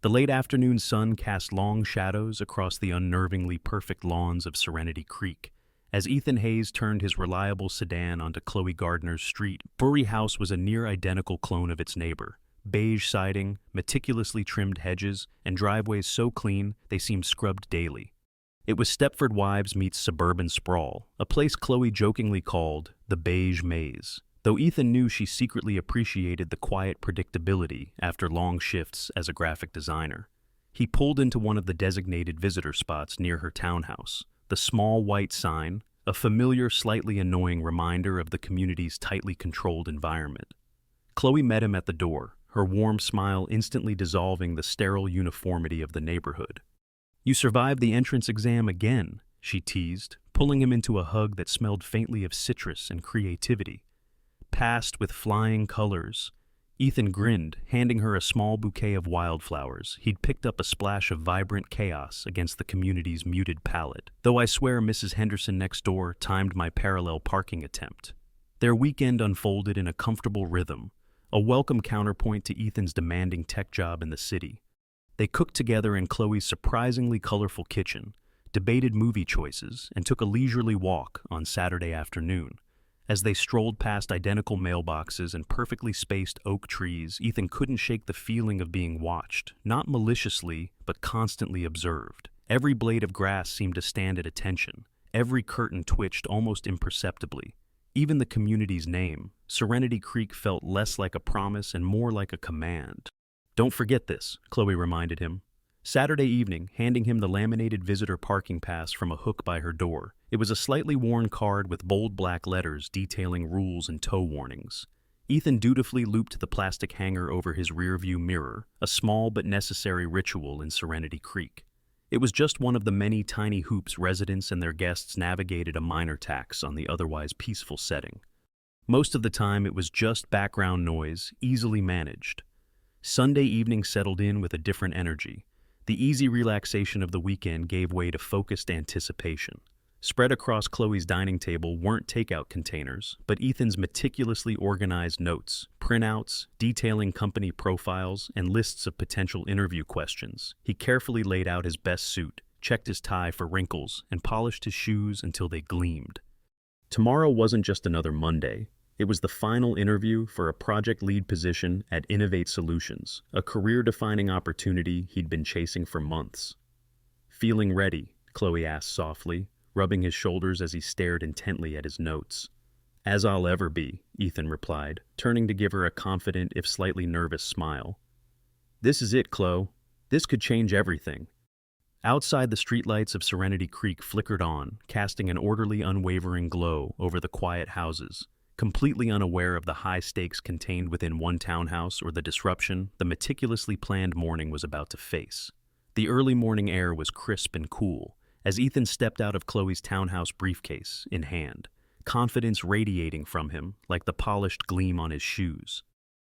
The late afternoon sun cast long shadows across the unnervingly perfect lawns of Serenity Creek. As Ethan Hayes turned his reliable sedan onto Chloe Gardner's street, Bury House was a near-identical clone of its neighbor. Beige siding, meticulously trimmed hedges, and driveways so clean they seemed scrubbed daily. It was Stepford Wives meets suburban sprawl, a place Chloe jokingly called the Beige Maze, though Ethan knew she secretly appreciated the quiet predictability after long shifts as a graphic designer. He pulled into one of the designated visitor spots near her townhouse. The small white sign, a familiar, slightly annoying reminder of the community's tightly controlled environment. Chloe met him at the door, her warm smile instantly dissolving the sterile uniformity of the neighborhood. "You survived the entrance exam again," she teased, pulling him into a hug that smelled faintly of citrus and creativity. "Passed with flying colors." Ethan grinned, handing her a small bouquet of wildflowers. He'd picked up a splash of vibrant chaos against the community's muted palette. "Though I swear Mrs. Henderson next door timed my parallel parking attempt." Their weekend unfolded in a comfortable rhythm, a welcome counterpoint to Ethan's demanding tech job in the city. They cooked together in Chloe's surprisingly colorful kitchen, debated movie choices, and took a leisurely walk on Saturday afternoon. As they strolled past identical mailboxes and perfectly spaced oak trees, Ethan couldn't shake the feeling of being watched, not maliciously, but constantly observed. Every blade of grass seemed to stand at attention. Every curtain twitched almost imperceptibly. Even the community's name, Serenity Creek, felt less like a promise and more like a command. "Don't forget this," Chloe reminded him. Saturday evening, handing him the laminated visitor parking pass from a hook by her door. It was a slightly worn card with bold black letters detailing rules and tow warnings. Ethan dutifully looped the plastic hanger over his rearview mirror, a small but necessary ritual in Serenity Creek. It was just one of the many tiny hoops residents and their guests navigated a minor tax on the otherwise peaceful setting. Most of the time, it was just background noise, easily managed. Sunday evening settled in with a different energy. The easy relaxation of the weekend gave way to focused anticipation. Spread across Chloe's dining table weren't takeout containers, but Ethan's meticulously organized notes, printouts, detailing company profiles, and lists of potential interview questions. He carefully laid out his best suit, checked his tie for wrinkles, and polished his shoes until they gleamed. Tomorrow wasn't just another Monday. It was the final interview for a project lead position at Innovate Solutions, a career-defining opportunity he'd been chasing for months. "Feeling ready?" Chloe asked softly, rubbing his shoulders as he stared intently at his notes. "As I'll ever be," Ethan replied, turning to give her a confident if slightly nervous smile. "This is it, Chloe. This could change everything." Outside, the streetlights of Serenity Creek flickered on, casting an orderly, unwavering glow over the quiet houses. Completely unaware of the high stakes contained within one townhouse or the disruption the meticulously planned morning was about to face. The early morning air was crisp and cool, as Ethan stepped out of Chloe's townhouse briefcase in hand, confidence radiating from him like the polished gleam on his shoes.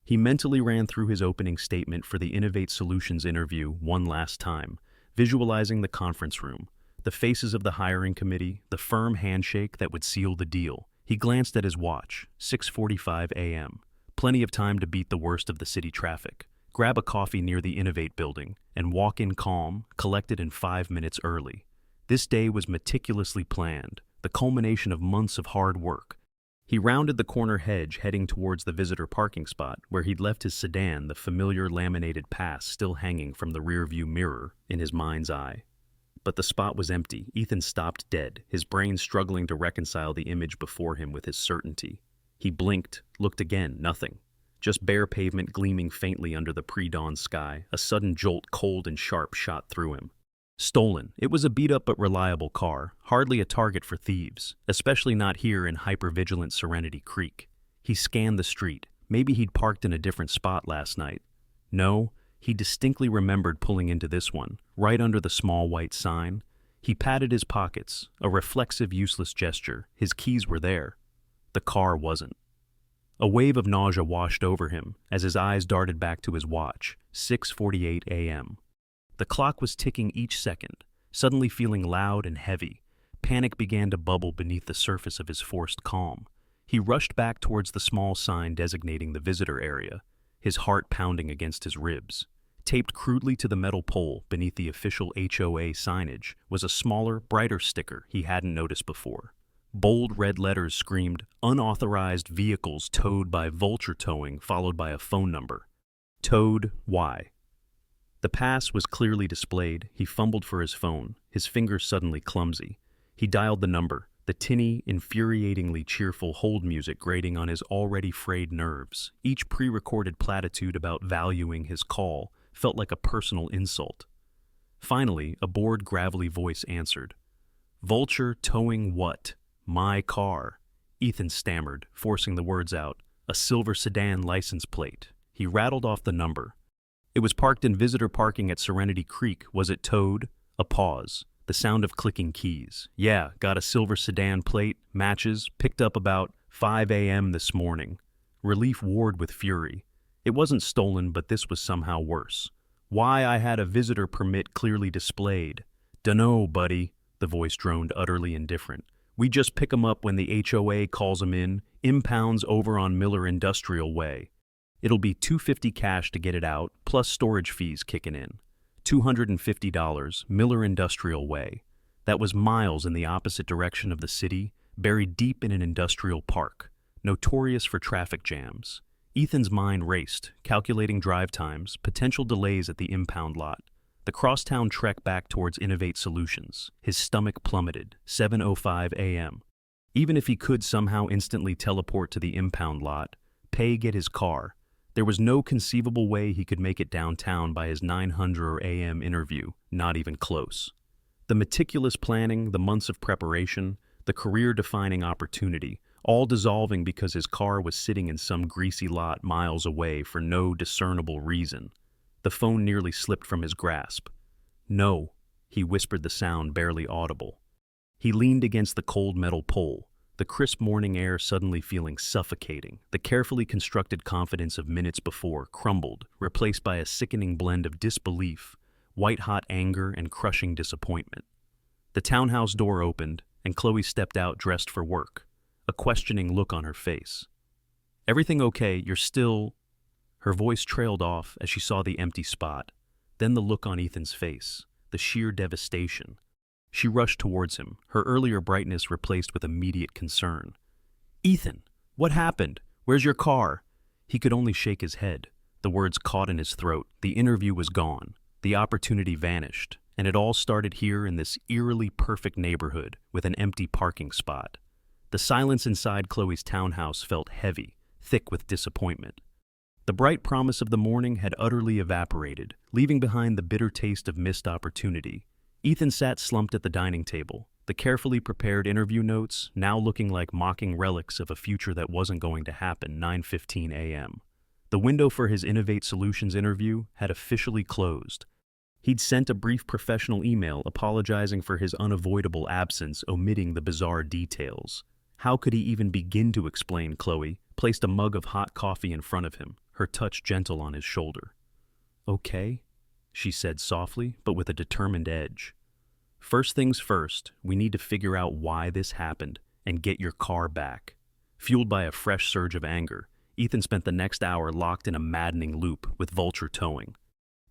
He mentally ran through his opening statement for the Innovate Solutions interview one last time, visualizing the conference room, the faces of the hiring committee, the firm handshake that would seal the deal. He glanced at his watch, 6:45 a.m. Plenty of time to beat the worst of the city traffic, grab a coffee near the Innovate building, and walk in calm, collected and 5 minutes early. This day was meticulously planned, the culmination of months of hard work. He rounded the corner hedge heading towards the visitor parking spot where he'd left his sedan, the familiar laminated pass still hanging from the rearview mirror in his mind's eye. But the spot was empty. Ethan stopped dead, his brain struggling to reconcile the image before him with his certainty. He blinked, looked again, nothing. Just bare pavement gleaming faintly under the pre-dawn sky. A sudden jolt, cold and sharp, shot through him. Stolen. It was a beat-up but reliable car, hardly a target for thieves, especially not here in hyper-vigilant Serenity Creek. He scanned the street. Maybe he'd parked in a different spot last night. No. He distinctly remembered pulling into this one, right under the small white sign. He patted his pockets, a reflexive, useless gesture. His keys were there. The car wasn't. A wave of nausea washed over him as his eyes darted back to his watch, 6:48 a.m. The clock was ticking each second, suddenly feeling loud and heavy. Panic began to bubble beneath the surface of his forced calm. He rushed back towards the small sign designating the visitor area, his heart pounding against his ribs. Taped crudely to the metal pole beneath the official HOA signage was a smaller, brighter sticker he hadn't noticed before. Bold red letters screamed, "Unauthorized vehicles towed by Vulture Towing," followed by a phone number. Towed, why? The pass was clearly displayed. He fumbled for his phone, his fingers suddenly clumsy. He dialed the number, the tinny, infuriatingly cheerful hold music grating on his already frayed nerves. Each pre-recorded platitude about valuing his call felt like a personal insult. Finally, a bored, gravelly voice answered. "Vulture Towing what? My car." Ethan stammered, forcing the words out. "A silver sedan license plate." He rattled off the number. "It was parked in visitor parking at Serenity Creek. Was it towed?" A pause. The sound of clicking keys. "Yeah, got a silver sedan plate, matches, picked up about 5 a.m. this morning." Relief warred with fury. It wasn't stolen, but this was somehow worse. "Why I had a visitor permit clearly displayed." "Dunno, buddy," the voice droned, utterly indifferent. "We just pick 'em up when the HOA calls 'em in. Impounds over on Miller Industrial Way. It'll be $250 cash to get it out, plus storage fees kicking in. $250, Miller Industrial Way." That was miles in the opposite direction of the city, buried deep in an industrial park, notorious for traffic jams. Ethan's mind raced, calculating drive times, potential delays at the impound lot. The crosstown trek back towards Innovate Solutions. His stomach plummeted. 7:05 a.m. Even if he could somehow instantly teleport to the impound lot, get his car, there was no conceivable way he could make it downtown by his 900 a.m. interview, not even close. The meticulous planning, the months of preparation, the career-defining opportunity, all dissolving because his car was sitting in some greasy lot miles away for no discernible reason. The phone nearly slipped from his grasp. "No," he whispered, the sound barely audible. He leaned against the cold metal pole, the crisp morning air suddenly feeling suffocating. The carefully constructed confidence of minutes before crumbled, replaced by a sickening blend of disbelief, white-hot anger, and crushing disappointment. The townhouse door opened, and Chloe stepped out dressed for work, a questioning look on her face. "Everything okay? You're still—" Her voice trailed off as she saw the empty spot, then the look on Ethan's face, the sheer devastation. She rushed towards him, her earlier brightness replaced with immediate concern. "Ethan, what happened? Where's your car?" He could only shake his head. The words caught in his throat. The interview was gone. The opportunity vanished, and it all started here in this eerily perfect neighborhood with an empty parking spot. The silence inside Chloe's townhouse felt heavy, thick with disappointment. The bright promise of the morning had utterly evaporated, leaving behind the bitter taste of missed opportunity. Ethan sat slumped at the dining table, the carefully prepared interview notes now looking like mocking relics of a future that wasn't going to happen. 9:15 a.m. The window for his Innovate Solutions interview had officially closed. He'd sent a brief professional email apologizing for his unavoidable absence, omitting the bizarre details. How could he even begin to explain? Chloe placed a mug of hot coffee in front of him, her touch gentle on his shoulder. "Okay," she said softly, but with a determined edge. "First things first, we need to figure out why this happened and get your car back." Fueled by a fresh surge of anger, Ethan spent the next hour locked in a maddening loop with Vulture Towing.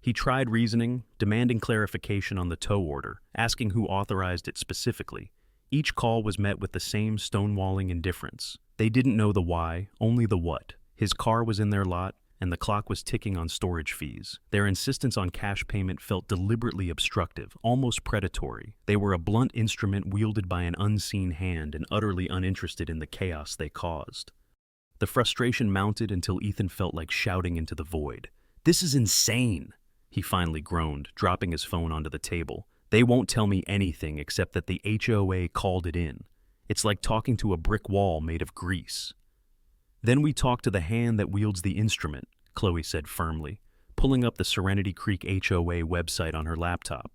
He tried reasoning, demanding clarification on the tow order, asking who authorized it specifically. Each call was met with the same stonewalling indifference. They didn't know the why, only the what. His car was in their lot, and the clock was ticking on storage fees. Their insistence on cash payment felt deliberately obstructive, almost predatory. They were a blunt instrument wielded by an unseen hand and utterly uninterested in the chaos they caused. The frustration mounted until Ethan felt like shouting into the void. "This is insane!" he finally groaned, dropping his phone onto the table. "They won't tell me anything except that the HOA called it in. It's like talking to a brick wall made of grease." "Then we talk to the hand that wields the instrument," Chloe said firmly, pulling up the Serenity Creek HOA website on her laptop.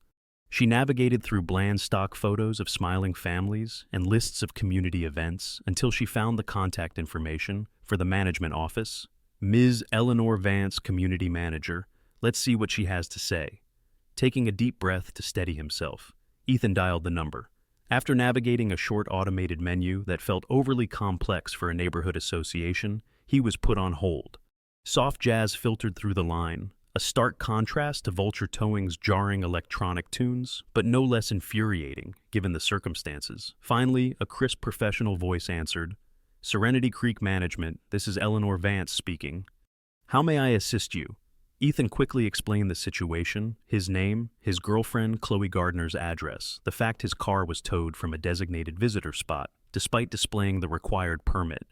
She navigated through bland stock photos of smiling families and lists of community events until she found the contact information for the management office. "Ms. Eleanor Vance, community manager. Let's see what she has to say." Taking a deep breath to steady himself, Ethan dialed the number. After navigating a short automated menu that felt overly complex for a neighborhood association, he was put on hold. Soft jazz filtered through the line, a stark contrast to Vulture Towing's jarring electronic tunes, but no less infuriating, given the circumstances. Finally, a crisp professional voice answered, "Serenity Creek Management, this is Eleanor Vance speaking. How may I assist you?" Ethan quickly explained the situation, his name, his girlfriend Chloe Gardner's address, the fact his car was towed from a designated visitor spot, despite displaying the required permit,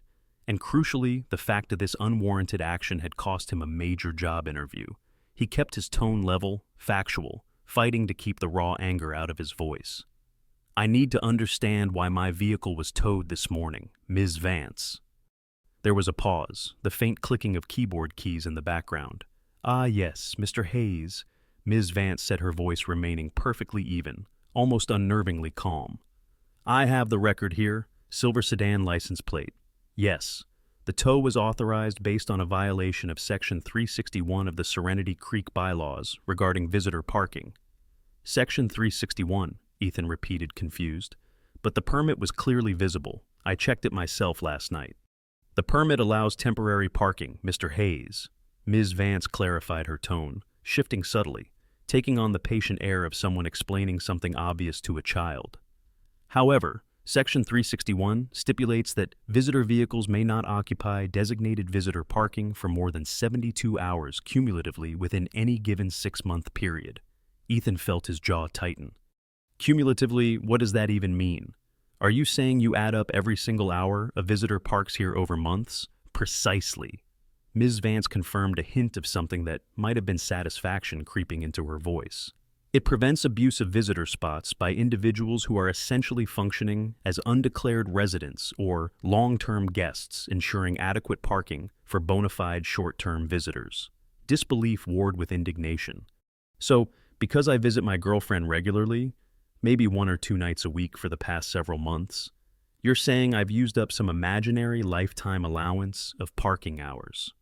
and crucially, the fact that this unwarranted action had cost him a major job interview. He kept his tone level, factual, fighting to keep the raw anger out of his voice. "I need to understand why my vehicle was towed this morning, Ms. Vance." There was a pause, the faint clicking of keyboard keys in the background. "Ah, yes, Mr. Hayes," Ms. Vance said, her voice remaining perfectly even, almost unnervingly calm. "I have the record here, silver sedan license plate. Yes, the tow was authorized based on a violation of Section 361 of the Serenity Creek bylaws regarding visitor parking." "Section 361, Ethan repeated, confused. "But the permit was clearly visible. I checked it myself last night." "The permit allows temporary parking, Mr. Hayes." Ms. Vance clarified her tone, shifting subtly, taking on the patient air of someone explaining something obvious to a child. "However, Section 361 stipulates that visitor vehicles may not occupy designated visitor parking for more than 72 hours cumulatively within any given 6-month period." Ethan felt his jaw tighten. "Cumulatively, what does that even mean? Are you saying you add up every single hour a visitor parks here over months?" "Precisely." Ms. Vance confirmed, a hint of something that might have been satisfaction creeping into her voice. "It prevents abuse of visitor spots by individuals who are essentially functioning as undeclared residents or long-term guests, ensuring adequate parking for bona fide short-term visitors." Disbelief warred with indignation. "So, because I visit my girlfriend regularly, maybe 1 or 2 nights a week for the past several months, you're saying I've used up some imaginary lifetime allowance of parking hours?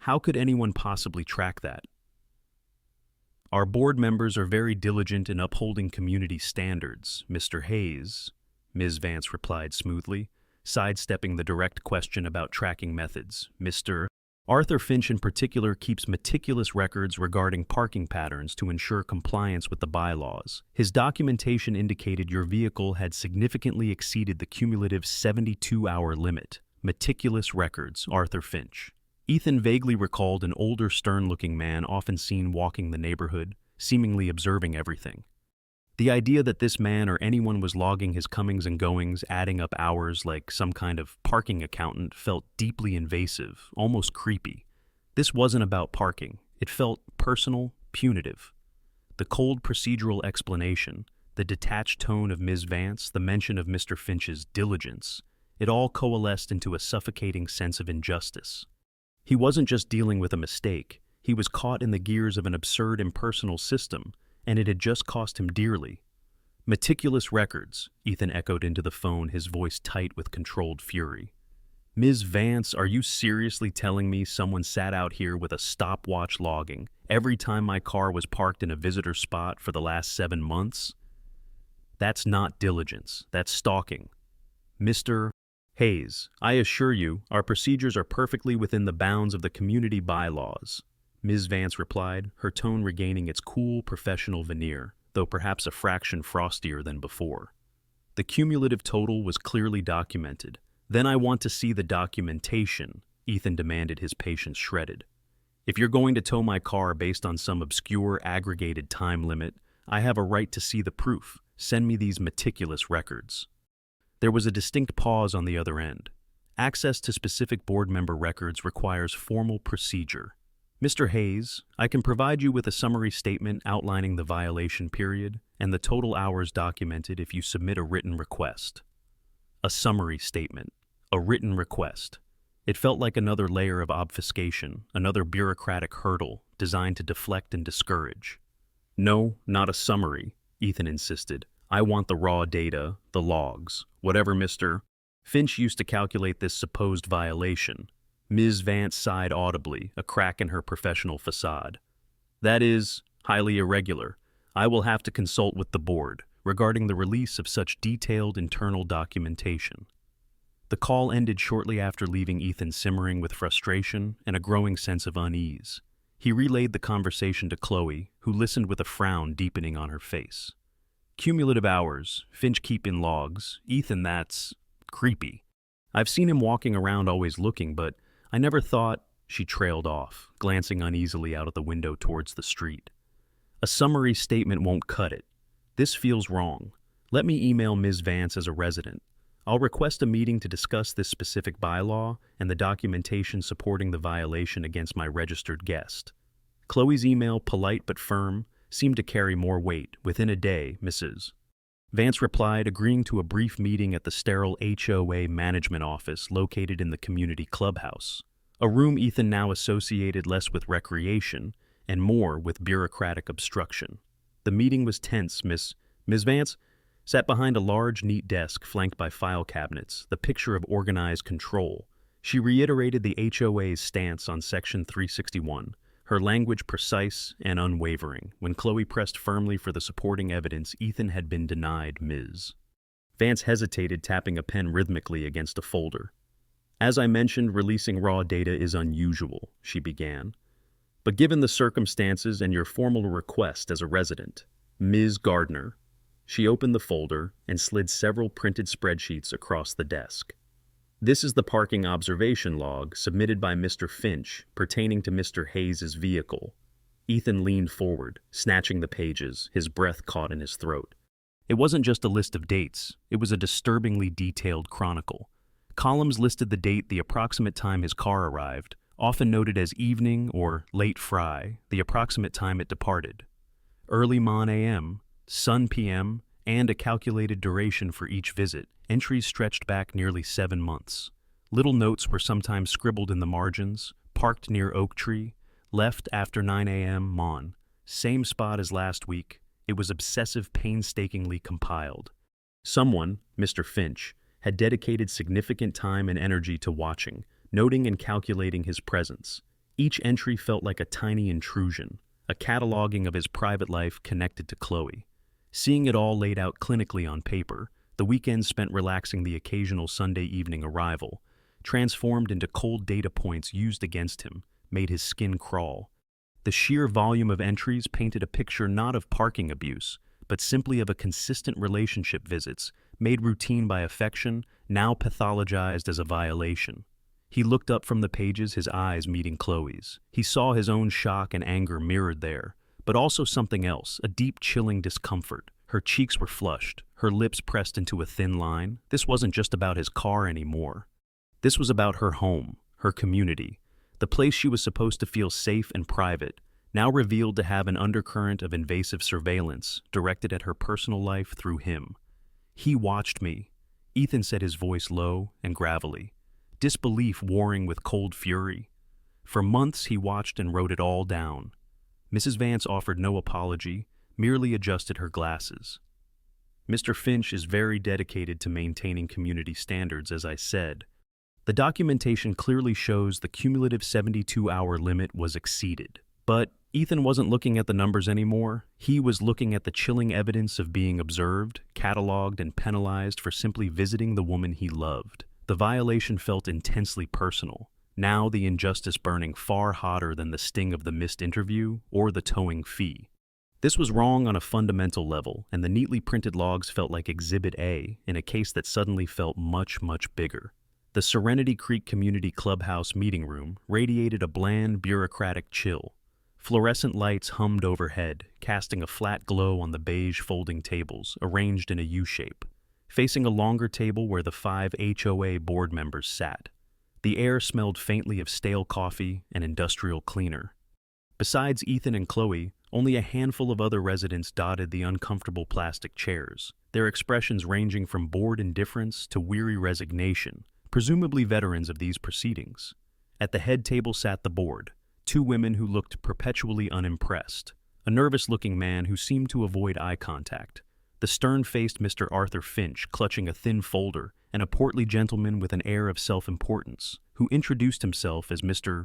How could anyone possibly track that?" "Our board members are very diligent in upholding community standards, Mr. Hayes," Ms. Vance replied smoothly, sidestepping the direct question about tracking methods. "Mr. Arthur Finch in particular keeps meticulous records regarding parking patterns to ensure compliance with the bylaws. His documentation indicated your vehicle had significantly exceeded the cumulative 72-hour limit. Meticulous records, Arthur Finch." Ethan vaguely recalled an older, stern-looking man often seen walking the neighborhood, seemingly observing everything. The idea that this man or anyone was logging his comings and goings, adding up hours like some kind of parking accountant, felt deeply invasive, almost creepy. This wasn't about parking. It felt personal, punitive. The cold procedural explanation, the detached tone of Ms. Vance, the mention of Mr. Finch's diligence, it all coalesced into a suffocating sense of injustice. He wasn't just dealing with a mistake. He was caught in the gears of an absurd impersonal system, and it had just cost him dearly. "Meticulous records," Ethan echoed into the phone, his voice tight with controlled fury. "Ms. Vance, are you seriously telling me someone sat out here with a stopwatch logging every time my car was parked in a visitor spot for the last 7 months? That's not diligence. That's stalking. Mr. Hayes, I assure you, our procedures are perfectly within the bounds of the community bylaws," Ms. Vance replied, her tone regaining its cool, professional veneer, though perhaps a fraction frostier than before. "The cumulative total was clearly documented. Then I want to see the documentation," Ethan demanded, his patience shredded. "If you're going to tow my car based on some obscure, aggregated time limit, I have a right to see the proof. Send me these meticulous records." There was a distinct pause on the other end. Access to specific board member records requires formal procedure. "Mr. Hayes, I can provide you with a summary statement outlining the violation period and the total hours documented if you submit a written request." A summary statement. A written request. It felt like another layer of obfuscation, another bureaucratic hurdle designed to deflect and discourage. "No, not a summary," Ethan insisted. "I want the raw data, the logs, whatever Mr. Finch used to calculate this supposed violation." Ms. Vance sighed audibly, a crack in her professional facade. "That is highly irregular. I will have to consult with the board regarding the release of such detailed internal documentation." The call ended shortly after, leaving Ethan simmering with frustration and a growing sense of unease. He relayed the conversation to Chloe, who listened with a frown deepening on her face. Cumulative hours, Finch keeping logs, Ethan, that's creepy. I've seen him walking around always looking, but I never thought. She trailed off, glancing uneasily out of the window towards the street. A summary statement won't cut it. This feels wrong. Let me email Ms. Vance as a resident. I'll request a meeting to discuss this specific bylaw and the documentation supporting the violation against my registered guest. Chloe's email, polite but firm, seemed to carry more weight. Within a day, Mrs. Vance replied, agreeing to a brief meeting at the sterile HOA management office located in the community clubhouse, a room Ethan now associated less with recreation and more with bureaucratic obstruction. The meeting was tense. Miss Vance sat behind a large, neat desk flanked by file cabinets, the picture of organized control. She reiterated the HOA's stance on Section 361, her language precise and unwavering. When Chloe pressed firmly for the supporting evidence, Ethan had been denied. Ms. Vance hesitated, tapping a pen rhythmically against a folder. As I mentioned, releasing raw data is unusual, she began. But given the circumstances and your formal request as a resident, Ms. Gardner. She opened the folder and slid several printed spreadsheets across the desk. This is the parking observation log submitted by Mr. Finch pertaining to Mr. Hayes's vehicle. Ethan leaned forward, snatching the pages, his breath caught in his throat. It wasn't just a list of dates, it was a disturbingly detailed chronicle. Columns listed the date, the approximate time his car arrived, often noted as evening or late fry, the approximate time it departed. Early Mon AM, Sun PM, and a calculated duration for each visit. Entries stretched back nearly 7 months. Little notes were sometimes scribbled in the margins. Parked near Oak Tree, left after 9 AM Mon. Same spot as last week. It was obsessive, painstakingly compiled. Someone, Mr. Finch, had dedicated significant time and energy to watching, noting and calculating his presence. Each entry felt like a tiny intrusion, a cataloging of his private life connected to Chloe. Seeing it all laid out clinically on paper, the weekend spent relaxing, the occasional Sunday evening arrival, transformed into cold data points used against him, made his skin crawl. The sheer volume of entries painted a picture not of parking abuse, but simply of a consistent relationship visits, made routine by affection, now pathologized as a violation. He looked up from the pages, his eyes meeting Chloe's. He saw his own shock and anger mirrored there, but also something else, a deep, chilling discomfort. Her cheeks were flushed, her lips pressed into a thin line. This wasn't just about his car anymore. This was about her home, her community, the place she was supposed to feel safe and private, now revealed to have an undercurrent of invasive surveillance directed at her personal life through him. He watched me, Ethan said, his voice low and gravelly, disbelief warring with cold fury. For months he watched and wrote it all down. Mrs. Vance offered no apology, merely adjusted her glasses. Mr. Finch is very dedicated to maintaining community standards, as I said. The documentation clearly shows the cumulative 72-hour limit was exceeded. But Ethan wasn't looking at the numbers anymore. He was looking at the chilling evidence of being observed, cataloged, and penalized for simply visiting the woman he loved. The violation felt intensely personal. Now the injustice burning far hotter than the sting of the missed interview or the towing fee. This was wrong on a fundamental level, and the neatly printed logs felt like Exhibit A in a case that suddenly felt much, much bigger. The Serenity Creek Community Clubhouse meeting room radiated a bland, bureaucratic chill. Fluorescent lights hummed overhead, casting a flat glow on the beige folding tables, arranged in a U-shape, facing a longer table where the 5 HOA board members sat. The air smelled faintly of stale coffee and industrial cleaner. Besides Ethan and Chloe, only a handful of other residents dotted the uncomfortable plastic chairs, their expressions ranging from bored indifference to weary resignation, presumably veterans of these proceedings. At the head table sat the board, 2 women who looked perpetually unimpressed, a nervous-looking man who seemed to avoid eye contact, the stern-faced Mr. Arthur Finch clutching a thin folder, and a portly gentleman with an air of self-importance, who introduced himself as Mr.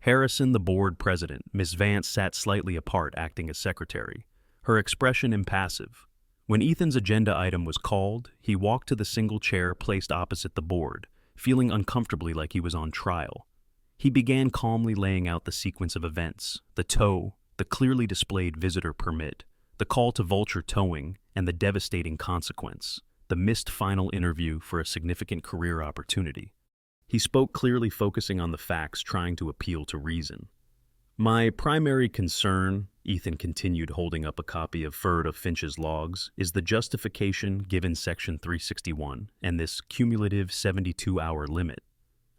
Harrison, the board president. Miss Vance sat slightly apart, acting as secretary, her expression impassive. When Ethan's agenda item was called, he walked to the single chair placed opposite the board, feeling uncomfortably like he was on trial. He began calmly laying out the sequence of events: the tow, the clearly displayed visitor permit, the call to vulture towing, and the devastating consequence, the missed final interview for a significant career opportunity. He spoke clearly, focusing on the facts, trying to appeal to reason. "My primary concern," Ethan continued, holding up a copy of Finch's logs, "is the justification given Section 361 and this cumulative 72-hour limit.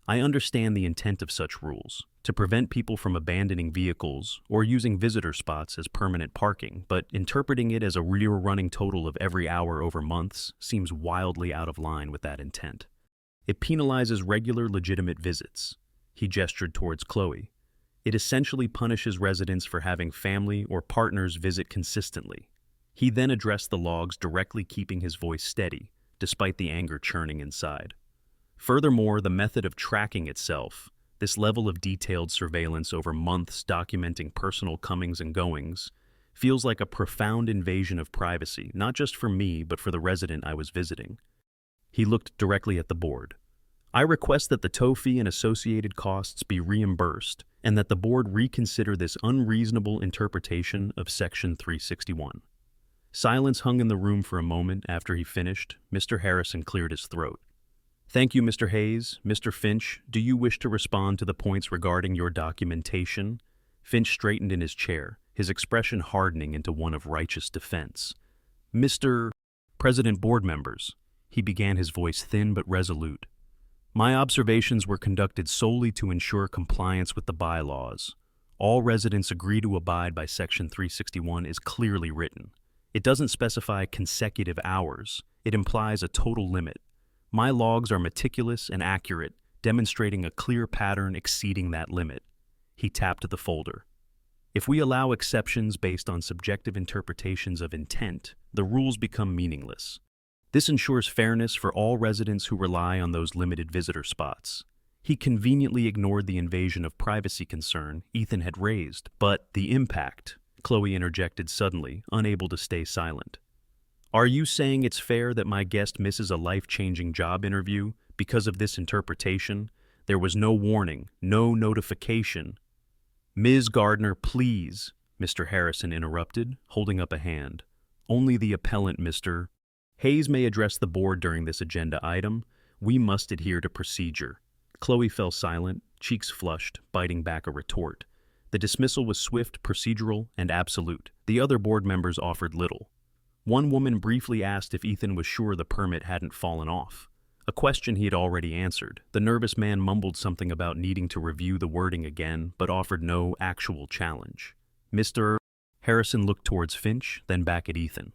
I understand the intent of such rules, to prevent people from abandoning vehicles or using visitor spots as permanent parking, but interpreting it as a rear running total of every hour over months seems wildly out of line with that intent. It penalizes regular, legitimate visits." He gestured towards Chloe. "It essentially punishes residents for having family or partners visit consistently." He then addressed the logs directly, keeping his voice steady, despite the anger churning inside. "Furthermore, the method of tracking itself, this level of detailed surveillance over months documenting personal comings and goings, feels like a profound invasion of privacy, not just for me, but for the resident I was visiting." He looked directly at the board. "I request that the tow fee and associated costs be reimbursed, and that the board reconsider this unreasonable interpretation of Section 361. Silence hung in the room for a moment. After he finished, Mr. Harrison cleared his throat. "Thank you, Mr. Hayes. Mr. Finch, do you wish to respond to the points regarding your documentation?" Finch straightened in his chair, his expression hardening into one of righteous defense. "Mr. President, board members," he began, his voice thin but resolute, "my observations were conducted solely to ensure compliance with the bylaws. All residents agree to abide by Section 361 is clearly written. It doesn't specify consecutive hours. It implies a total limit. My logs are meticulous and accurate, demonstrating a clear pattern exceeding that limit." He tapped the folder. "If we allow exceptions based on subjective interpretations of intent, the rules become meaningless. This ensures fairness for all residents who rely on those limited visitor spots." He conveniently ignored the invasion of privacy concern Ethan had raised. "But the impact," Chloe interjected suddenly, unable to stay silent. "Are you saying it's fair that my guest misses a life-changing job interview because of this interpretation? There was no warning, no notification." "Ms. Gardner, please," Mr. Harrison interrupted, holding up a hand. "Only the appellant, Mr. Hayes, may address the board during this agenda item. We must adhere to procedure." Chloe fell silent, cheeks flushed, biting back a retort. The dismissal was swift, procedural, and absolute. The other board members offered little. One woman briefly asked if Ethan was sure the permit hadn't fallen off, a question he had already answered. The nervous man mumbled something about needing to review the wording again, but offered no actual challenge. "Mr. Harrison looked towards Finch, then back at Ethan.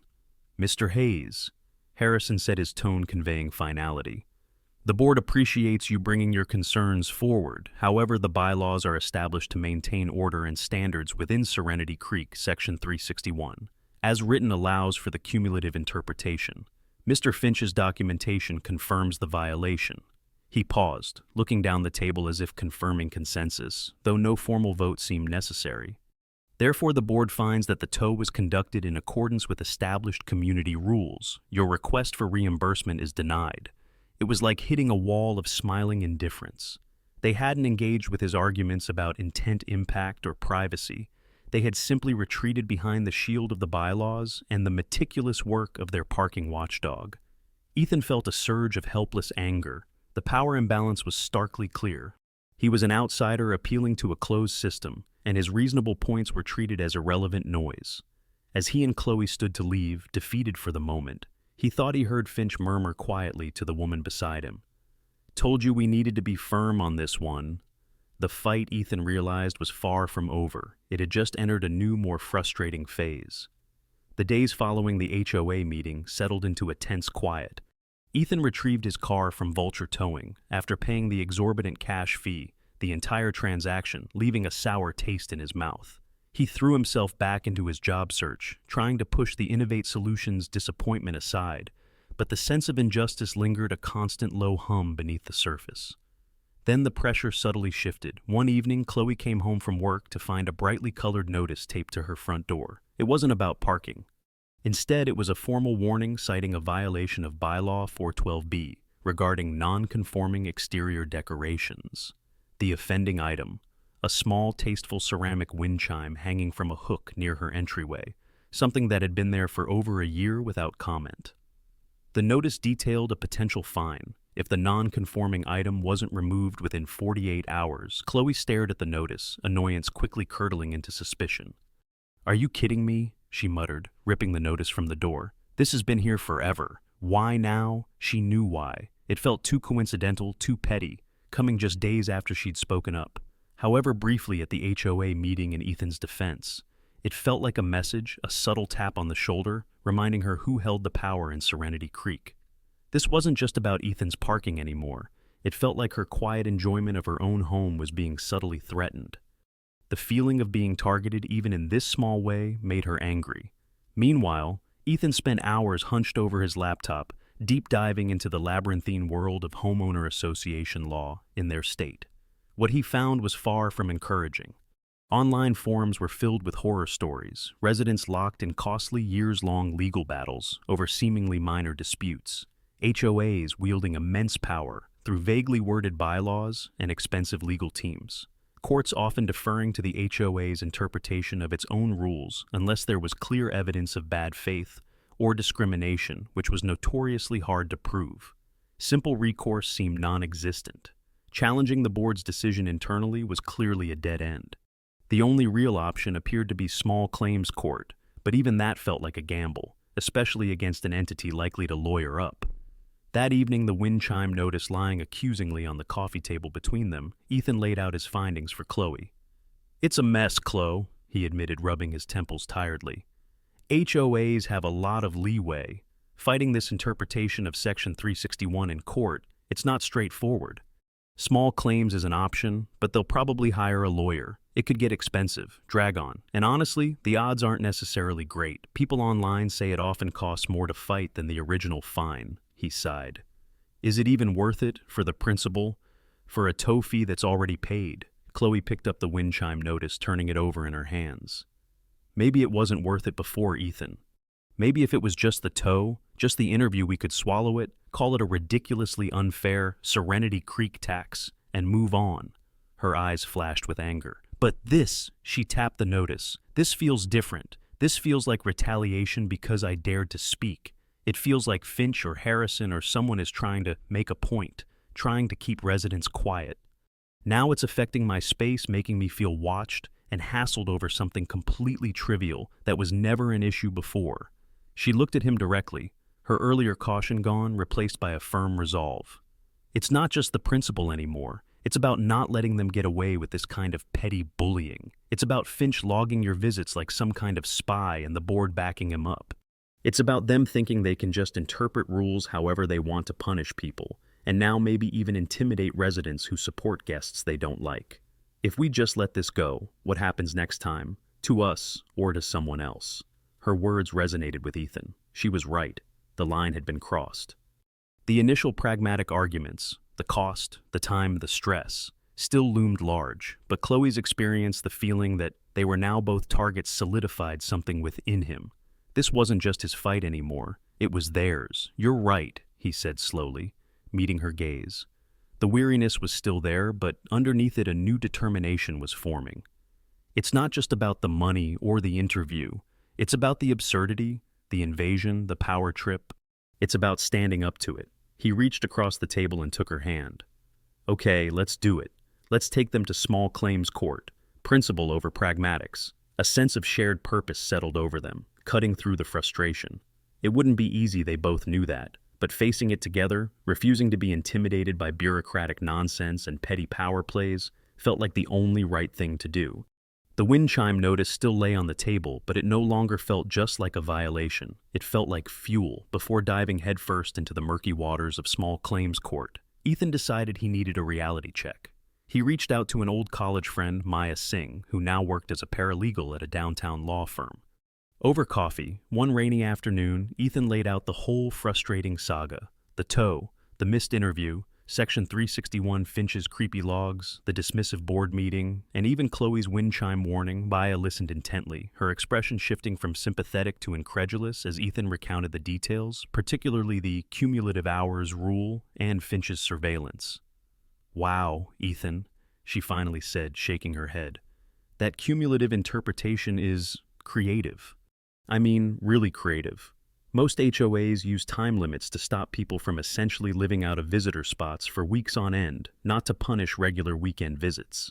"Mr. Hayes," Harrison said, his tone conveying finality, "the board appreciates you bringing your concerns forward. However, the bylaws are established to maintain order and standards within Serenity Creek, Section 361. As written allows for the cumulative interpretation. Mr. Finch's documentation confirms the violation." He paused, looking down the table as if confirming consensus, though no formal vote seemed necessary. "Therefore, the board finds that the tow was conducted in accordance with established community rules. Your request for reimbursement is denied." It was like hitting a wall of smiling indifference. They hadn't engaged with his arguments about intent, impact, or privacy. They had simply retreated behind the shield of the bylaws and the meticulous work of their parking watchdog. Ethan felt a surge of helpless anger. The power imbalance was starkly clear. He was an outsider appealing to a closed system, and his reasonable points were treated as irrelevant noise. As he and Chloe stood to leave, defeated for the moment, he thought he heard Finch murmur quietly to the woman beside him. "Told you we needed to be firm on this one." The fight, Ethan realized, was far from over. It had just entered a new, more frustrating phase. The days following the HOA meeting settled into a tense quiet. Ethan retrieved his car from Vulture Towing after paying the exorbitant cash fee, the entire transaction leaving a sour taste in his mouth. He threw himself back into his job search, trying to push the Innovate Solutions disappointment aside, but the sense of injustice lingered, a constant low hum beneath the surface. Then the pressure subtly shifted. One evening, Chloe came home from work to find a brightly colored notice taped to her front door. It wasn't about parking. Instead, it was a formal warning citing a violation of Bylaw 412B regarding non-conforming exterior decorations. the offending item, a small, tasteful ceramic wind chime hanging from a hook near her entryway, something that had been there for over a year without comment. The notice detailed a potential fine if the non-conforming item wasn't removed within 48 hours. Chloe stared at the notice, annoyance quickly curdling into suspicion. "Are you kidding me?" she muttered, ripping the notice from the door. "This has been here forever. Why now?" She knew why. It felt too coincidental, too petty, coming just days after she'd spoken up. However briefly at the HOA meeting in Ethan's defense, it felt like a message, a subtle tap on the shoulder, reminding her who held the power in Serenity Creek. This wasn't just about Ethan's parking anymore. It felt like her quiet enjoyment of her own home was being subtly threatened. The feeling of being targeted even in this small way made her angry. Meanwhile, Ethan spent hours hunched over his laptop, deep diving into the labyrinthine world of homeowner association law in their state. What he found was far from encouraging. Online forums were filled with horror stories, residents locked in costly years-long legal battles over seemingly minor disputes, HOAs wielding immense power through vaguely worded bylaws and expensive legal teams, courts often deferring to the HOA's interpretation of its own rules unless there was clear evidence of bad faith or discrimination, which was notoriously hard to prove. Simple recourse seemed non-existent. Challenging the board's decision internally was clearly a dead end. The only real option appeared to be small claims court, but even that felt like a gamble, especially against an entity likely to lawyer up. That evening, the wind chime notice lying accusingly on the coffee table between them, Ethan laid out his findings for Chloe. "It's a mess, Chloe," he admitted, rubbing his temples tiredly. "HOAs have a lot of leeway. Fighting this interpretation of Section 361 in court, it's not straightforward. Small claims is an option, but they'll probably hire a lawyer. It could get expensive, drag on, and honestly, the odds aren't necessarily great. People online say it often costs more to fight than the original fine," he sighed. "Is it even worth it for the principal? For a tow fee that's already paid?" Chloe picked up the wind chime notice, turning it over in her hands. Maybe it wasn't worth it before, Ethan. Maybe if it was just the tow, just the interview, we could swallow it, call it a ridiculously unfair Serenity Creek tax, and move on. Her eyes flashed with anger. "But this," she tapped the notice, "this feels different. This feels like retaliation because I dared to speak. It feels like Finch or Harrison or someone is trying to make a point, trying to keep residents quiet. Now it's affecting my space, making me feel watched and hassled over something completely trivial that was never an issue before." She looked at him directly, her earlier caution gone, replaced by a firm resolve. "It's not just the principal anymore. It's about not letting them get away with this kind of petty bullying. It's about Finch logging your visits like some kind of spy and the board backing him up. It's about them thinking they can just interpret rules however they want to punish people, and now maybe even intimidate residents who support guests they don't like. If we just let this go, what happens next time? To us or to someone else?" Her words resonated with Ethan. She was right. The line had been crossed. The initial pragmatic arguments, the cost, the time, the stress, still loomed large, but Chloe's experience, the feeling that they were now both targets, solidified something within him. This wasn't just his fight anymore. It was theirs. "You're right," he said slowly, meeting her gaze. The weariness was still there, but underneath it a new determination was forming. It's not just about the money or the interview. It's about the absurdity, the invasion, the power trip. It's about standing up to it. He reached across the table and took her hand. "Okay, let's do it. Let's take them to small claims court. Principle over pragmatics." A sense of shared purpose settled over them, cutting through the frustration. It wouldn't be easy, they both knew that, but facing it together, refusing to be intimidated by bureaucratic nonsense and petty power plays, felt like the only right thing to do. The wind chime notice still lay on the table, but it no longer felt just like a violation. It felt like fuel. Before diving headfirst into the murky waters of small claims court, Ethan decided he needed a reality check. He reached out to an old college friend, Maya Singh, who now worked as a paralegal at a downtown law firm. Over coffee, one rainy afternoon, Ethan laid out the whole frustrating saga: the tow, the missed interview, Section 361 Finch's creepy logs, the dismissive board meeting, and even Chloe's wind chime warning. Maya listened intently, her expression shifting from sympathetic to incredulous as Ethan recounted the details, particularly the cumulative hours rule and Finch's surveillance. "Wow, Ethan," she finally said, shaking her head. That cumulative interpretation is creative. I mean, really creative. Most HOAs use time limits to stop people from essentially living out of visitor spots for weeks on end, not to punish regular weekend visits.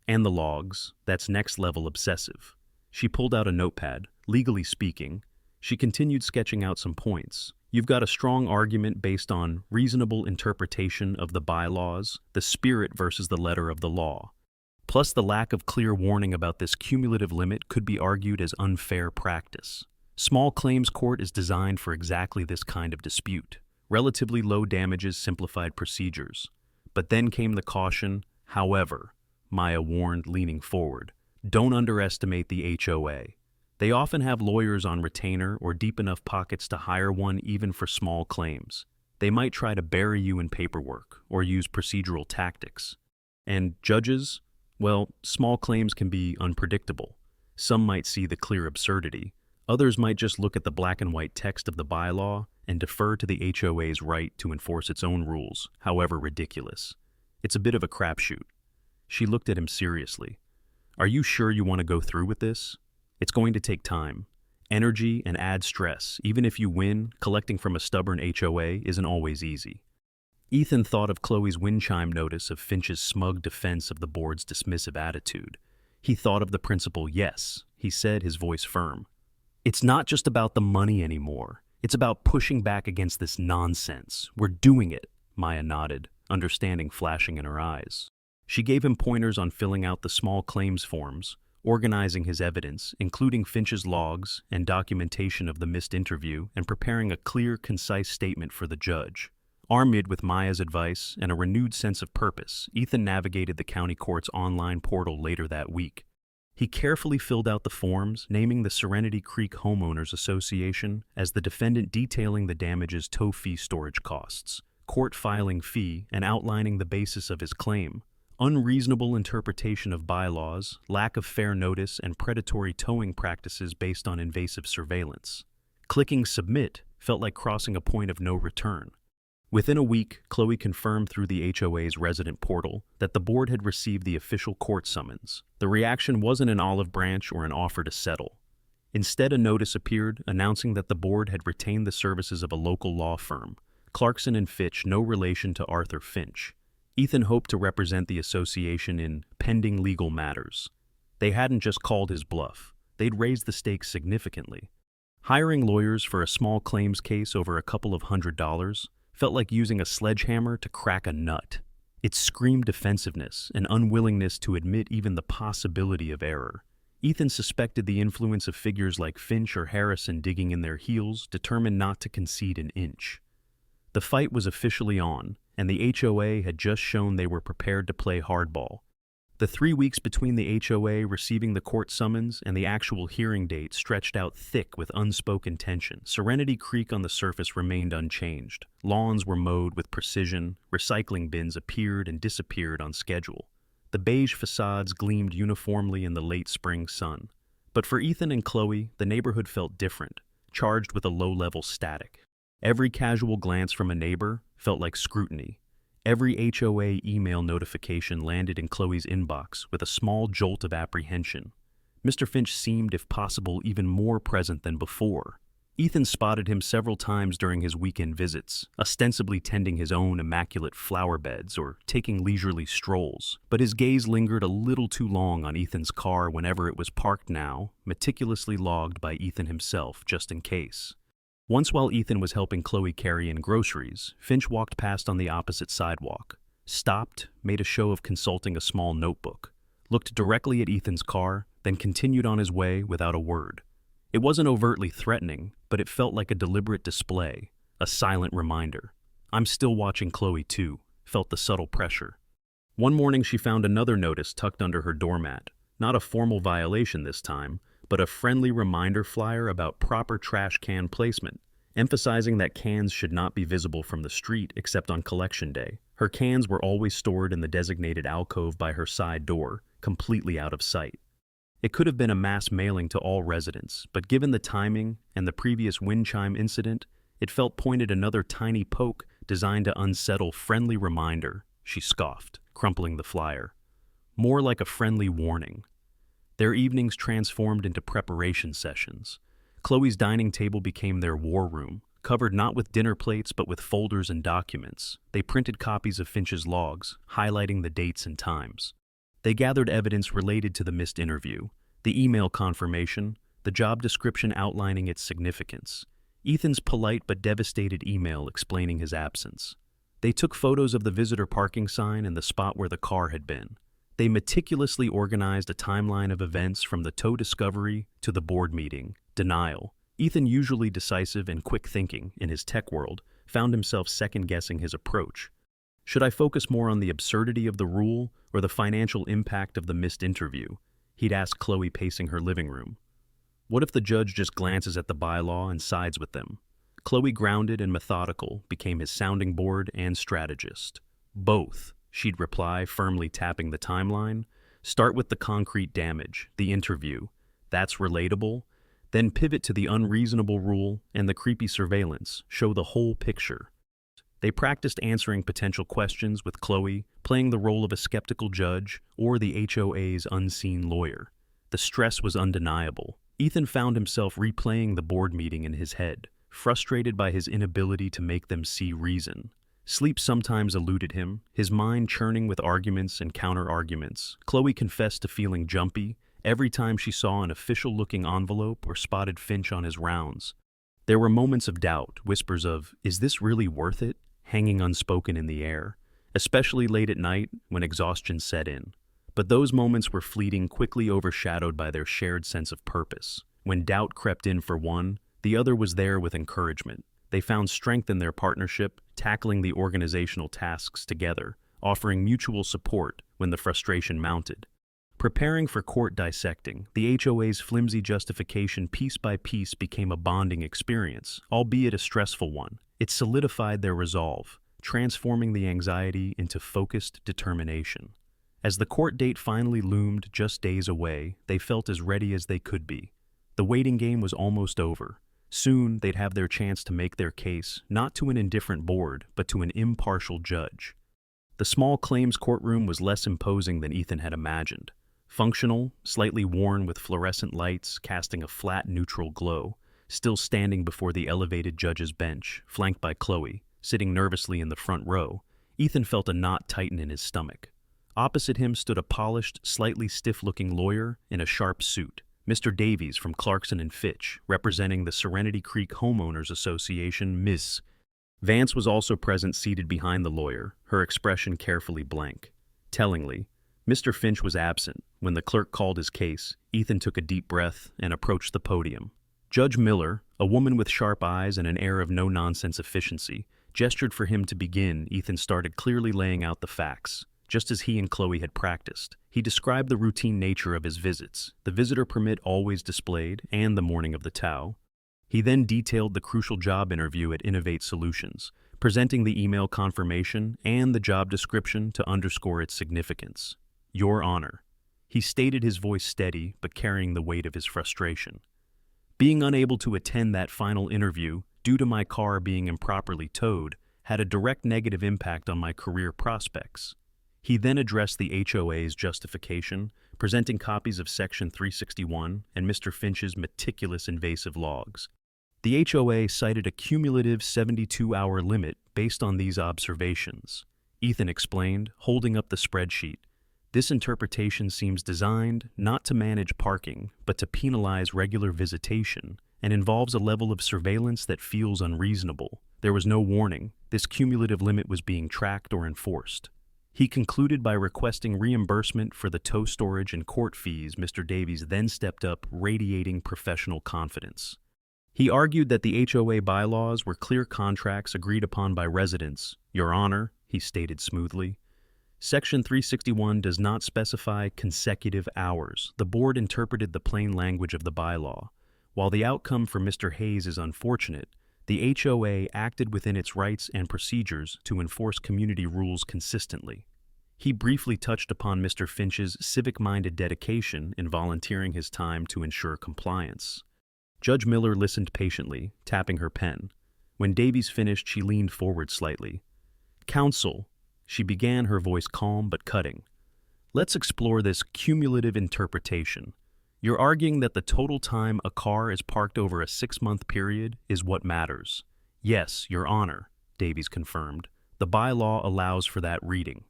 And the logs, that's next level obsessive. She pulled out a notepad. Legally speaking, she continued sketching out some points. You've got a strong argument based on reasonable interpretation of the bylaws, the spirit versus the letter of the law. Plus, the lack of clear warning about this cumulative limit could be argued as unfair practice. Small claims court is designed for exactly this kind of dispute. Relatively low damages, simplified procedures. But then came the caution, however, Maya warned, leaning forward. Don't underestimate the HOA. They often have lawyers on retainer or deep enough pockets to hire one even for small claims. They might try to bury you in paperwork or use procedural tactics. And judges? Well, small claims can be unpredictable. Some might see the clear absurdity. Others might just look at the black and white text of the bylaw and defer to the HOA's right to enforce its own rules, however ridiculous. It's a bit of a crapshoot. She looked at him seriously. Are you sure you want to go through with this? It's going to take time, energy, and add stress. Even if you win, collecting from a stubborn HOA isn't always easy. Ethan thought of Chloe's wind chime notice of Finch's smug defense of the board's dismissive attitude. He thought of the principal. Yes, he said, his voice firm. It's not just about the money anymore. It's about pushing back against this nonsense. We're doing it, Maya nodded, understanding flashing in her eyes. She gave him pointers on filling out the small claims forms, organizing his evidence, including Finch's logs and documentation of the missed interview, and preparing a clear, concise statement for the judge. Armed with Maya's advice and a renewed sense of purpose, Ethan navigated the county court's online portal later that week. He carefully filled out the forms, naming the Serenity Creek Homeowners Association as the defendant, detailing the damages, tow fee, storage costs, court filing fee, and outlining the basis of his claim. Unreasonable interpretation of bylaws, lack of fair notice, and predatory towing practices based on invasive surveillance. Clicking submit felt like crossing a point of no return. Within a week, Chloe confirmed through the HOA's resident portal that the board had received the official court summons. The reaction wasn't an olive branch or an offer to settle. Instead, a notice appeared announcing that the board had retained the services of a local law firm, Clarkson and Fitch, no relation to Arthur Finch. Ethan hoped to represent the association in pending legal matters. They hadn't just called his bluff. They'd raised the stakes significantly. Hiring lawyers for a small claims case over a couple of $100 felt like using a sledgehammer to crack a nut. It screamed defensiveness, an unwillingness to admit even the possibility of error. Ethan suspected the influence of figures like Finch or Harrison digging in their heels, determined not to concede an inch. The fight was officially on, and the HOA had just shown they were prepared to play hardball. The 3 weeks between the HOA receiving the court summons and the actual hearing date stretched out thick with unspoken tension. Serenity Creek on the surface remained unchanged. Lawns were mowed with precision, recycling bins appeared and disappeared on schedule. The beige facades gleamed uniformly in the late spring sun. But for Ethan and Chloe, the neighborhood felt different, charged with a low-level static. Every casual glance from a neighbor felt like scrutiny. Every HOA email notification landed in Chloe's inbox with a small jolt of apprehension. Mr. Finch seemed, if possible, even more present than before. Ethan spotted him several times during his weekend visits, ostensibly tending his own immaculate flower beds or taking leisurely strolls, but his gaze lingered a little too long on Ethan's car whenever it was parked now, meticulously logged by Ethan himself, just in case. Once, while Ethan was helping Chloe carry in groceries, Finch walked past on the opposite sidewalk, stopped, made a show of consulting a small notebook, looked directly at Ethan's car, then continued on his way without a word. It wasn't overtly threatening, but it felt like a deliberate display, a silent reminder. I'm still watching Chloe too, felt the subtle pressure. One morning she found another notice tucked under her doormat, not a formal violation this time, but a friendly reminder flyer about proper trash can placement, emphasizing that cans should not be visible from the street except on collection day. Her cans were always stored in the designated alcove by her side door, completely out of sight. It could have been a mass mailing to all residents, but given the timing and the previous wind chime incident, it felt pointed another tiny poke designed to unsettle. Friendly reminder, she scoffed, crumpling the flyer. more like a friendly warning. Their evenings transformed into preparation sessions. Chloe's dining table became their war room, covered not with dinner plates but with folders and documents. They printed copies of Finch's logs, highlighting the dates and times. They gathered evidence related to the missed interview, the email confirmation, the job description outlining its significance, Ethan's polite but devastated email explaining his absence. They took photos of the visitor parking sign and the spot where the car had been. They meticulously organized a timeline of events from the tow discovery to the board meeting, denial. Ethan, usually decisive and quick-thinking in his tech world, found himself second-guessing his approach. Should I focus more on the absurdity of the rule or the financial impact of the missed interview? He'd ask Chloe, pacing her living room. What if the judge just glances at the bylaw and sides with them? Chloe, grounded and methodical, became his sounding board and strategist. Both, she'd reply, firmly tapping the timeline. Start with the concrete damage, the interview. That's relatable. Then pivot to the unreasonable rule and the creepy surveillance. Show the whole picture. They practiced answering potential questions with Chloe, playing the role of a skeptical judge or the HOA's unseen lawyer. The stress was undeniable. Ethan found himself replaying the board meeting in his head, frustrated by his inability to make them see reason. Sleep sometimes eluded him, his mind churning with arguments and counter-arguments. Chloe confessed to feeling jumpy every time she saw an official-looking envelope or spotted Finch on his rounds. There were moments of doubt, whispers of, "Is this really worth it?" hanging unspoken in the air, especially late at night when exhaustion set in. But those moments were fleeting, quickly overshadowed by their shared sense of purpose. When doubt crept in for one, the other was there with encouragement. They found strength in their partnership, tackling the organizational tasks together, offering mutual support when the frustration mounted. Preparing for court dissecting, the HOA's flimsy justification piece by piece became a bonding experience, albeit a stressful one. It solidified their resolve, transforming the anxiety into focused determination. As the court date finally loomed just days away, they felt as ready as they could be. The waiting game was almost over. Soon, they'd have their chance to make their case, not to an indifferent board, but to an impartial judge. The small claims courtroom was less imposing than Ethan had imagined. Functional, slightly worn with fluorescent lights casting a flat, neutral glow, still standing before the elevated judge's bench, flanked by Chloe, sitting nervously in the front row, Ethan felt a knot tighten in his stomach. Opposite him stood a polished, slightly stiff-looking lawyer in a sharp suit, Mr. Davies from Clarkson & Fitch, representing the Serenity Creek Homeowners Association. Ms. Vance was also present, seated behind the lawyer, her expression carefully blank. Tellingly, Mr. Finch was absent. When the clerk called his case, Ethan took a deep breath and approached the podium. Judge Miller, a woman with sharp eyes and an air of no-nonsense efficiency, gestured for him to begin. Ethan started, clearly laying out the facts, just as he and Chloe had practiced. He described the routine nature of his visits, the visitor permit always displayed, and the morning of the tow. He then detailed the crucial job interview at Innovate Solutions, presenting the email confirmation and the job description to underscore its significance. "Your Honor," he stated, his voice steady but carrying the weight of his frustration. "Being unable to attend that final interview due to my car being improperly towed had a direct negative impact on my career prospects." He then addressed the HOA's justification, presenting copies of Section 361 and Mr. Finch's meticulous invasive logs. The HOA cited a cumulative 72-hour limit based on these observations. Ethan explained, holding up the spreadsheet. "This interpretation seems designed not to manage parking, but to penalize regular visitation, and involves a level of surveillance that feels unreasonable. There was no warning. This cumulative limit was being tracked or enforced." He concluded by requesting reimbursement for the tow storage and court fees. Mr. Davies then stepped up, radiating professional confidence. He argued that the HOA bylaws were clear contracts agreed upon by residents. "Your Honor," he stated smoothly, "Section 361 does not specify consecutive hours." The board interpreted the plain language of the bylaw. While the outcome for Mr. Hayes is unfortunate, the HOA acted within its rights and procedures to enforce community rules consistently. He briefly touched upon Mr. Finch's civic-minded dedication in volunteering his time to ensure compliance. Judge Miller listened patiently, tapping her pen. When Davies finished, she leaned forward slightly. "Counsel," she began, her voice calm but cutting. Let's explore this cumulative interpretation. You're arguing that the total time a car is parked over a 6-month period is what matters. Yes, Your Honor, Davies confirmed. The bylaw allows for that reading.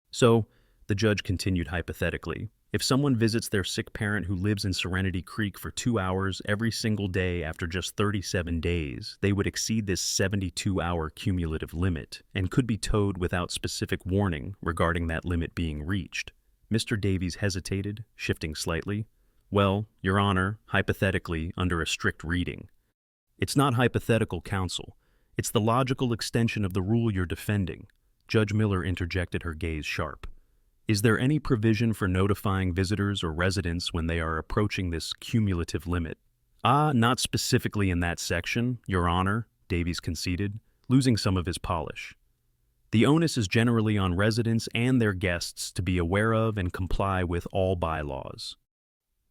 So, the judge continued hypothetically, if someone visits their sick parent who lives in Serenity Creek for 2 hours every single day after just 37 days, they would exceed this 72-hour cumulative limit and could be towed without specific warning regarding that limit being reached. Mr. Davies hesitated, shifting slightly. Well, Your Honor, hypothetically, under a strict reading. It's not hypothetical, counsel. It's the logical extension of the rule you're defending. Judge Miller interjected, her gaze sharp. Is there any provision for notifying visitors or residents when they are approaching this cumulative limit? Not specifically in that section, Your Honor, Davies conceded, losing some of his polish. The onus is generally on residents and their guests to be aware of and comply with all bylaws.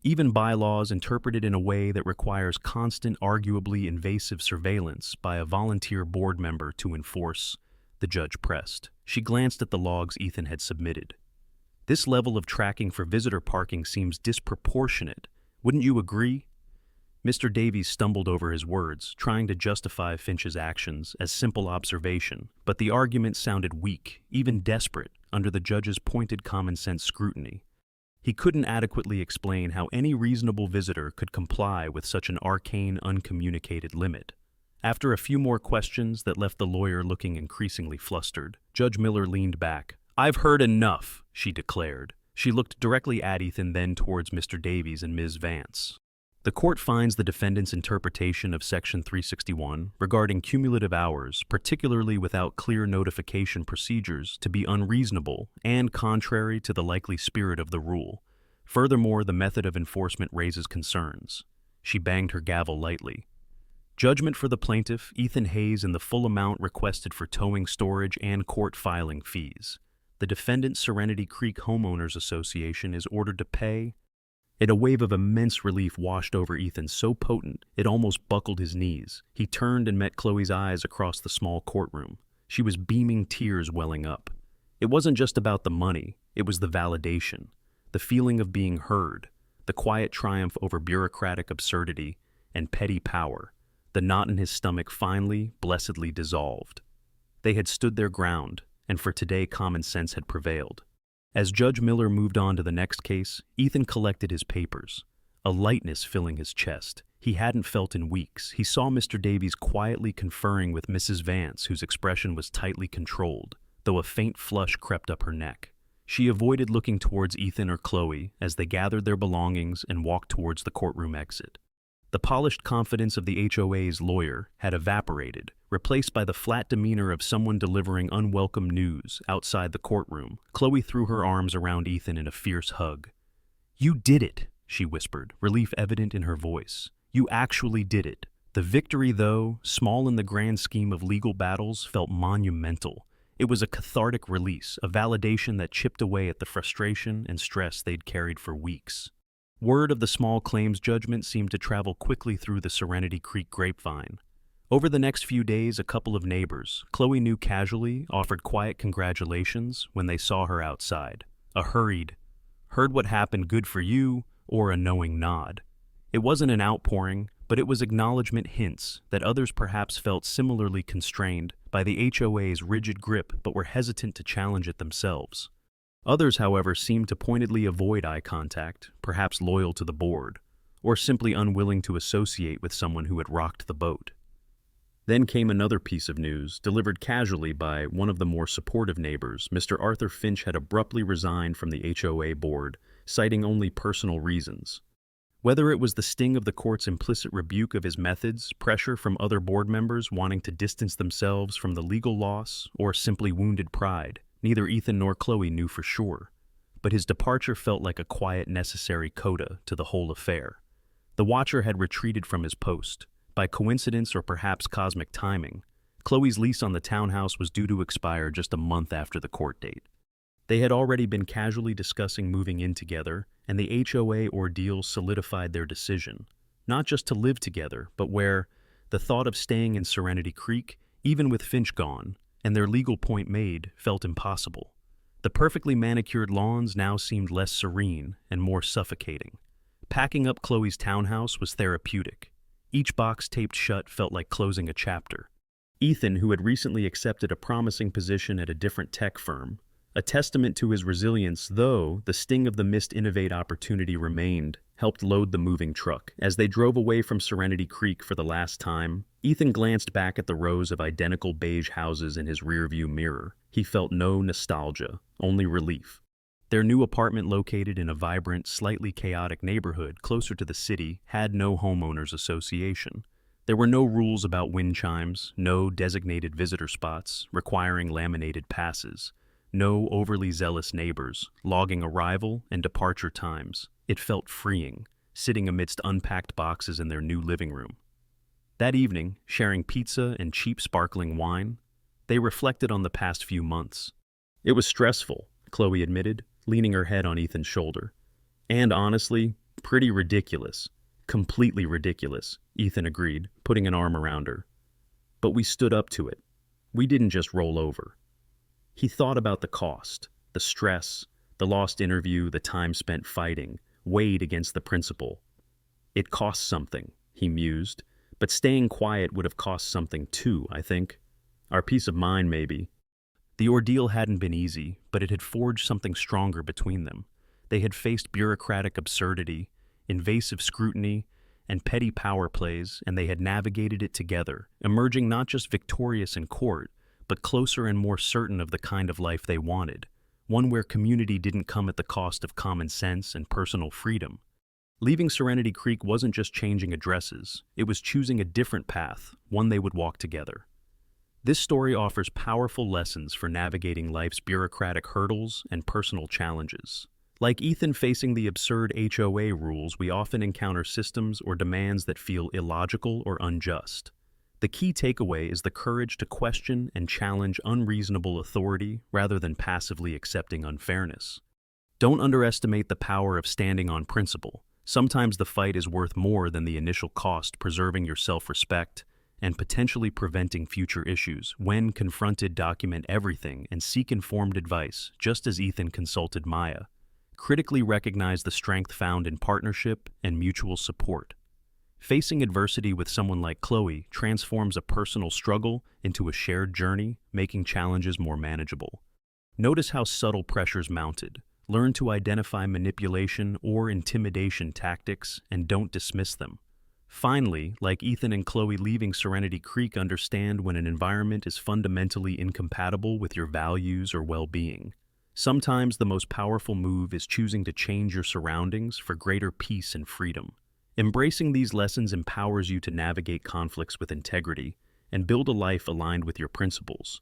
Even bylaws interpreted in a way that requires constant, arguably invasive surveillance by a volunteer board member to enforce, the judge pressed. She glanced at the logs Ethan had submitted. This level of tracking for visitor parking seems disproportionate. Wouldn't you agree? Mr. Davies stumbled over his words, trying to justify Finch's actions as simple observation, but the argument sounded weak, even desperate, under the judge's pointed common-sense scrutiny. He couldn't adequately explain how any reasonable visitor could comply with such an arcane, uncommunicated limit. After a few more questions that left the lawyer looking increasingly flustered, Judge Miller leaned back. I've heard enough, she declared. She looked directly at Ethan, then towards Mr. Davies and Ms. Vance. The court finds the defendant's interpretation of Section 361 regarding cumulative hours, particularly without clear notification procedures, to be unreasonable and contrary to the likely spirit of the rule. Furthermore, the method of enforcement raises concerns. She banged her gavel lightly. Judgment for the plaintiff, Ethan Hayes, in the full amount requested for towing, storage, and court filing fees. The defendant, Serenity Creek Homeowners Association, is ordered to pay. A wave of immense relief washed over Ethan, so potent it almost buckled his knees. He turned and met Chloe's eyes across the small courtroom. She was beaming, tears welling up. It wasn't just about the money, it was the validation, the feeling of being heard, the quiet triumph over bureaucratic absurdity and petty power. The knot in his stomach finally, blessedly dissolved. They had stood their ground, and for today common sense had prevailed. As Judge Miller moved on to the next case, Ethan collected his papers, a lightness filling his chest he hadn't felt in weeks. He saw Mr. Davies quietly conferring with Mrs. Vance, whose expression was tightly controlled, though a faint flush crept up her neck. She avoided looking towards Ethan or Chloe as they gathered their belongings and walked towards the courtroom exit. The polished confidence of the HOA's lawyer had evaporated, replaced by the flat demeanor of someone delivering unwelcome news outside the courtroom. Chloe threw her arms around Ethan in a fierce hug. "You did it," she whispered, relief evident in her voice. "You actually did it." The victory, though small in the grand scheme of legal battles, felt monumental. It was a cathartic release, a validation that chipped away at the frustration and stress they'd carried for weeks. Word of the small claims judgment seemed to travel quickly through the Serenity Creek grapevine. Over the next few days, a couple of neighbors, Chloe knew casually, offered quiet congratulations when they saw her outside. A hurried, "Heard what happened, good for you," or a knowing nod. It wasn't an outpouring, but it was acknowledgement hints that others perhaps felt similarly constrained by the HOA's rigid grip but were hesitant to challenge it themselves. Others, however, seemed to pointedly avoid eye contact, perhaps loyal to the board, or simply unwilling to associate with someone who had rocked the boat. Then came another piece of news, delivered casually by one of the more supportive neighbors. Mr. Arthur Finch had abruptly resigned from the HOA board, citing only personal reasons. Whether it was the sting of the court's implicit rebuke of his methods, pressure from other board members wanting to distance themselves from the legal loss, or simply wounded pride, neither Ethan nor Chloe knew for sure. But his departure felt like a quiet, necessary coda to the whole affair. The watcher had retreated from his post. By coincidence or perhaps cosmic timing, Chloe's lease on the townhouse was due to expire just a month after the court date. They had already been casually discussing moving in together, and the HOA ordeal solidified their decision, not just to live together, but where the thought of staying in Serenity Creek, even with Finch gone, and their legal point made, felt impossible. The The perfectly manicured lawns now seemed less serene and more suffocating. Packing up Chloe's townhouse was therapeutic. Each box taped shut felt like closing a chapter. Ethan, who had recently accepted a promising position at a different tech firm, a testament to his resilience, though the sting of the missed innovate opportunity remained, helped load the moving truck. As they drove away from Serenity Creek for the last time, Ethan glanced back at the rows of identical beige houses in his rearview mirror. He felt no nostalgia, only relief. Their new apartment, located in a vibrant, slightly chaotic neighborhood closer to the city, had no homeowners association. There were no rules about wind chimes, no designated visitor spots requiring laminated passes, no overly zealous neighbors logging arrival and departure times. It felt freeing, sitting amidst unpacked boxes in their new living room. That evening, sharing pizza and cheap sparkling wine, they reflected on the past few months. It was stressful, Chloe admitted, leaning her head on Ethan's shoulder. And honestly, pretty ridiculous. Completely ridiculous, Ethan agreed, putting an arm around her. But we stood up to it. We didn't just roll over. He thought about the cost, the stress, the lost interview, the time spent fighting, weighed against the principle. It cost something, he mused, but staying quiet would have cost something too, I think. Our peace of mind, maybe. The ordeal hadn't been easy, but it had forged something stronger between them. They had faced bureaucratic absurdity, invasive scrutiny, and petty power plays, and they had navigated it together, emerging not just victorious in court, but closer and more certain of the kind of life they wanted, one where community didn't come at the cost of common sense and personal freedom. Leaving Serenity Creek wasn't just changing addresses, it was choosing a different path, one they would walk together. This story offers powerful lessons for navigating life's bureaucratic hurdles and personal challenges. Like Ethan facing the absurd HOA rules, we often encounter systems or demands that feel illogical or unjust. The key takeaway is the courage to question and challenge unreasonable authority rather than passively accepting unfairness. Don't underestimate the power of standing on principle. Sometimes the fight is worth more than the initial cost, preserving your self-respect and potentially preventing future issues. When confronted, document everything and seek informed advice, just as Ethan consulted Maya. Critically recognize the strength found in partnership and mutual support. Facing adversity with someone like Chloe transforms a personal struggle into a shared journey, making challenges more manageable. Notice how subtle pressures mounted. Learn to identify manipulation or intimidation tactics and don't dismiss them. Finally, like Ethan and Chloe leaving Serenity Creek, understand when an environment is fundamentally incompatible with your values or well-being. Sometimes the most powerful move is choosing to change your surroundings for greater peace and freedom. Embracing these lessons empowers you to navigate conflicts with integrity and build a life aligned with your principles.